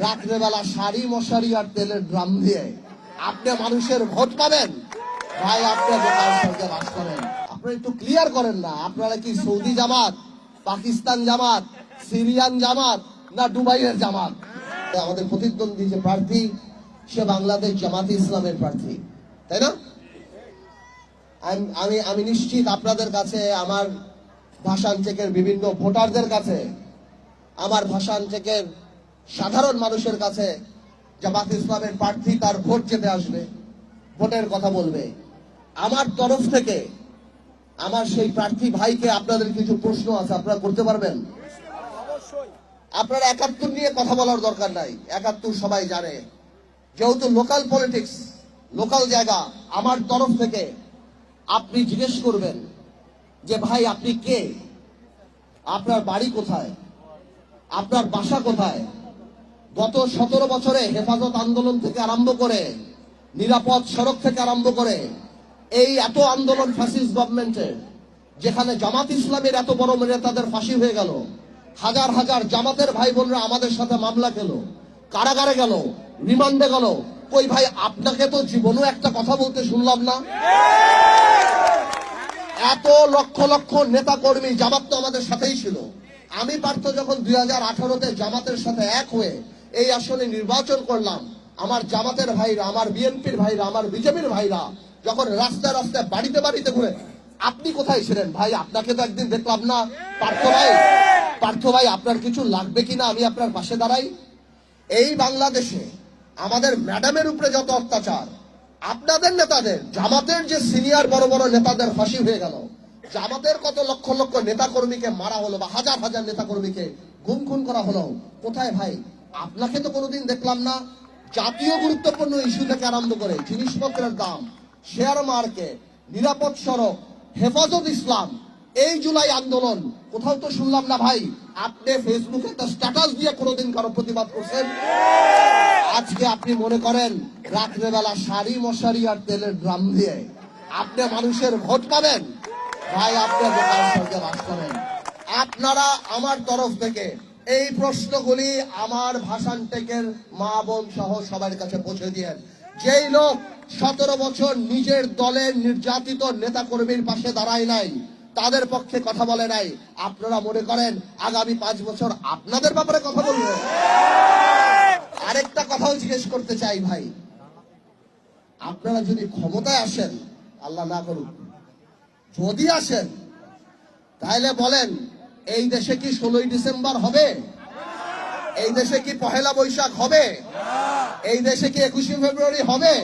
রাত্রেবেলা শাড়ি মশারি আর তেলের ড্রাম দিয়ে আপনি মানুষের ভোট পাবেন? ভাই, আপনি বোকার সঙ্গে বাস করেন। আপনারা একটু ক্লিয়ার করেন না, আপনারা কি সৌদি জামাত, পাকিস্তান জামাত, সিরিয়ান জামাত, না দুবাইয়ের জামাত? আমাদের প্রতিদ্বন্দ্বী যে প্রার্থী, সে বাংলাদেশ জামাতে ইসলামের প্রার্থী, তাই না? আমি নিশ্চিত আপনাদের কাছে, আমার ভাষান চেকের বিভিন্ন ভোটারদের কাছে, আমার ভাষান চেকের সাধারণ মানুষের কাছে জামাত ইসলামের প্রার্থী তার ভোট যেতে আসবে, ভোটের কথা বলবে। আমার তরফ থেকে আমার সেই প্রার্থী ভাইকে আপনাদের কিছু প্রশ্ন আছে, আপনারা করতে পারবেন? আপনারা ৭১ নিয়ে কথা বলার দরকার নাই, ৭১ সবাই জানে। যেহেতু লোকাল পলিটিক্স, লোকাল জায়গা, আমার তরফ থেকে আপনি জিজ্ঞেস করবেন যে ভাই আপনি কে, আপনার বাড়ি কোথায়, আপনার বাসা কোথায়, গত ১৭ বছরে হেফাজত আন্দোলন থেকে আরম্ভ করে, নিরাপদ সড়ক থেকে আরম্ভ করে, এই এত আন্দোলন ফ্যাসিস্ট গভর্নমেন্টের, যেখানে জামাত ইসলামের এত বড় নেতাদের ফাঁসি হয়ে গেল, হাজার হাজার জামাতের ভাই বোনরা আমাদের সাথে মামলা খেল, কারাগারে গেল, রিমান্ডে গেল। কই ভাই, আপনাকে তো জীবনেও একটা কথা বলতে শুনলাম না। এত লক্ষ লক্ষ নেতা কর্মী, জামাত তো আমাদের সাথেই ছিল। আমি পার্থ যখন ২০১৮-তে জামাতের সাথে এক হয়ে এই আসনে নির্বাচন করলাম, আমার জামাতের ভাইরা, আমার বিএনপির ভাইরা, আমার বিজেপির ভাইরা যখন রাস্তায় রাস্তায় বাড়িতে বাড়িতে ঘুরে, আপনি কোথায় ছিলেন ভাই? আপনাকে তো একদিন দেখলাম না। পার্থ ভাই, আপনার কিছু লাগবে কিনা আমি আপনার পাশে দাঁড়াই? এই বাংলাদেশে আমাদের ম্যাডামের উপরে যত অত্যাচার, আপনাদের নেতাদের, জামাতের যে সিনিয়র বড় বড় নেতাদের ফাঁসি হয়ে গেল, জামাতের কত লক্ষ লক্ষ নেতা কর্মীকে মারা হলো, বা হাজার হাজার নেতা কর্মীকে গুম খুন করা হলো, কোথায় ভাই? আপনাকে তো কোনোদিন দেখলাম না। জাতীয় গুরুত্বপূর্ণ ইস্যু থেকে আরম্ভ করে জিনিসপত্রের দাম, শেয়ার মার্কেট, নিরাপদ সড়ক, হেফাজত ইসলাম, এই জুলাই আন্দোলন, কোথাও তো শুনলাম না ভাই আপনি ফেসবুকে একটা স্ট্যাটাস দিয়ে কোনোদিন কারো প্রতিবাদ করছেন। আজকে আপনি মনে করেন রাত্রেবেলা শাড়ি মশারি আর তেলের ড্রাম দিয়ে আপনি মানুষের ভোট পাবেন? ভাই, আপনি বোকার সঙ্গে বাস করেন। আপনারা আমার তরফ থেকে এই প্রশ্নগুলি আমার ভাষান টেকের মা বোন সহ সবার কাছে পৌঁছে দিয়েন। যেই লোক ১৭ বছর নিজের দলের নির্যাতিত নেতা কর্মীর পাশে দাঁড়ায় নাই, তাদের পক্ষে কথা বলে নাই, আপনারা মনে করেন আগামী ৫ বছর আপনাদের ব্যাপারে কথা বলবে? আরেকটা কথাও জিজ্ঞেস করতে চাই ভাই, আপনারা যদি ক্ষমতায় আসেন, আল্লাহ না করুক, যদি আসেন, তাহলে বলেন এই দেশে কি ১৬ই ডিসেম্বর হবে? এই দেশে কি পহেলা বৈশাখ হবে? এই দেশে কি ২১শে ফেব্রুয়ারি হবে?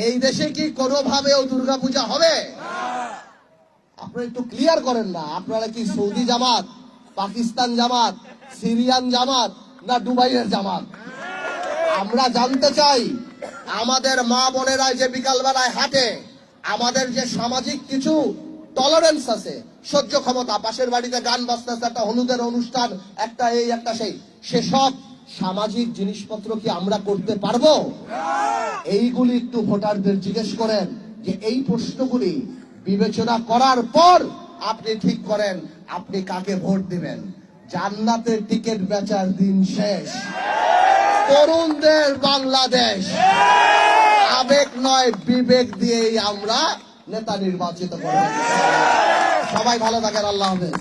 এই দেশে কি কোনোভাবেও দুর্গাপূজা হবে? আপনারা একটু ক্লিয়ার করেন না, আপনারা কি সৌদি জামাত, পাকিস্তান জামাত, সিরিয়ান জামাত, না দুবাইয়ের জামাত? আমরা জানতে চাই, আমাদের মা বোনেরা যে বিকালবেলায় হাঁটে, আমাদের যে সামাজিক কিছু টলারেন্স আছে, সহ্য ক্ষমতা, পাশের বাড়িতে গান বাজতেছে, একটা হলুদের অনুষ্ঠান, একটা এই একটা সেই, সেসব সামাজিক জিনিসপত্র কি আমরা করতে পারবো? এইগুলি একটু ভোটারদের জিজ্ঞেস করেন, যে এই প্রশ্নগুলি বিবেচনা করার পর আপনি ঠিক করেন আপনি কাকে ভোট দিবেন। জান্নাতের টিকিট বেচার দিন শেষ। তরুণদের বাংলাদেশ, আবেগ নয় বিবেক দিয়েই আমরা নেতা নির্বাচিত করব। সবাই ভালো থাকেন, আল্লাহ হাফেজ।